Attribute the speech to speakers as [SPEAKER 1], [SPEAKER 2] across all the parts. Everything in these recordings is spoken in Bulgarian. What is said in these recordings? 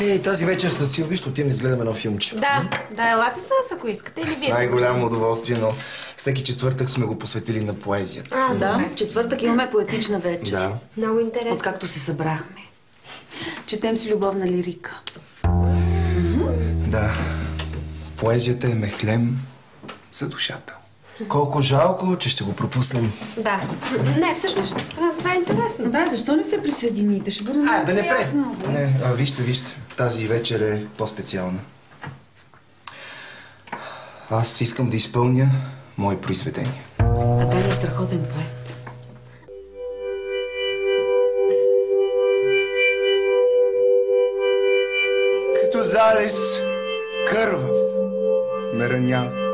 [SPEAKER 1] Ей, тази вечер с Силви ще отидем да изгледаме едно филмче.
[SPEAKER 2] Да, елате с нас, ако искате. Или
[SPEAKER 1] с най-голямо удоволствие, но всеки четвъртък сме го посветили на поезията.
[SPEAKER 3] Да, четвъртък имаме поетична вечер.
[SPEAKER 1] Да.
[SPEAKER 2] Много интересно.
[SPEAKER 3] Откакто се събрахме. Четем си любовна лирика.
[SPEAKER 1] Да. Поезията е мехлем за душата. Колко жалко, че ще го пропуснем.
[SPEAKER 2] Да. Не, всъщност това е интересно.
[SPEAKER 3] Да, защо не се присъедините? Ще бъде
[SPEAKER 1] да не пред. Не, вижте. Тази вечер е по-специална. Аз искам да изпълня мои произведения.
[SPEAKER 3] А Дани е страхотен поет.
[SPEAKER 1] Като залез кървав ме ранява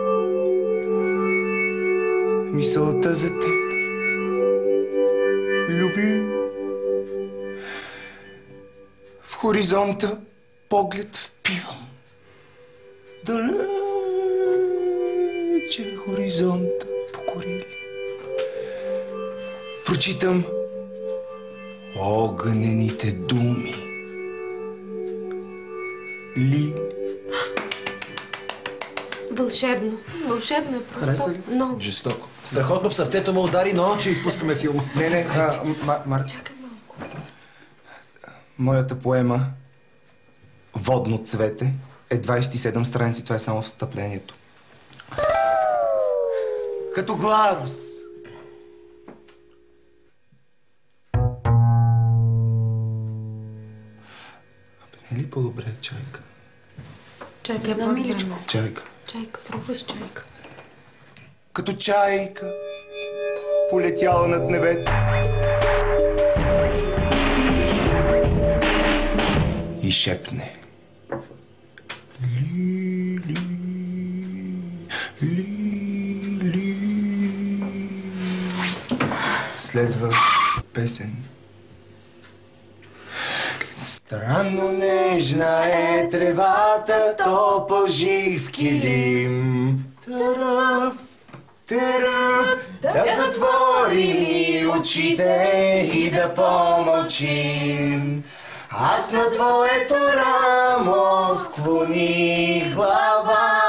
[SPEAKER 1] мисълта за теб, люби. В хоризонта поглед впивам, далече хоризонта покорили. Прочитам огнените думи. Ли.
[SPEAKER 2] Вълшебно. Вълшебно е просто.
[SPEAKER 1] Хареса ли?
[SPEAKER 2] Много.
[SPEAKER 1] Жестоко.
[SPEAKER 4] Страхотно в сърцето му удари, но че изпускаме филма.
[SPEAKER 1] Не,
[SPEAKER 2] Чакай малко.
[SPEAKER 1] Моята поема "Водно цвете" е 27 страници. Това е само встъплението. Като Гларус. Не е ли по-добре чайка?
[SPEAKER 2] Чайка е
[SPEAKER 3] по-миличко.
[SPEAKER 1] Чайка.
[SPEAKER 2] Чайка, пробва с чайка.
[SPEAKER 1] Като чайка, полетяла над небето. И шепне. Ли. Следва песен. Странно нежна е тревата, топъл жив килим. Търъп, да затворим и очите и да помълчим. Аз на твоето рамо склоних глава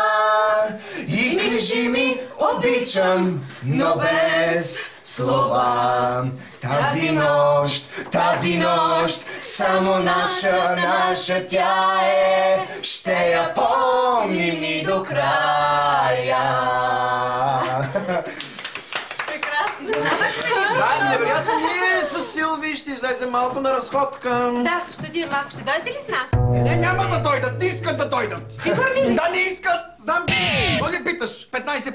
[SPEAKER 1] и кажи ми обичам, но без слова. Тази нощ, само наша тя е, ще я помним ни до края.
[SPEAKER 4] Да, невероятно, ние с Силви ще излезем малко на разходка.
[SPEAKER 2] Да, ще отидем малко. Ще дойдете ли с нас?
[SPEAKER 4] Не, няма да дойдат, не искат да дойдат.
[SPEAKER 2] Сигурни ли?
[SPEAKER 4] Да, не искат, знам. Може питаш 15 пъти.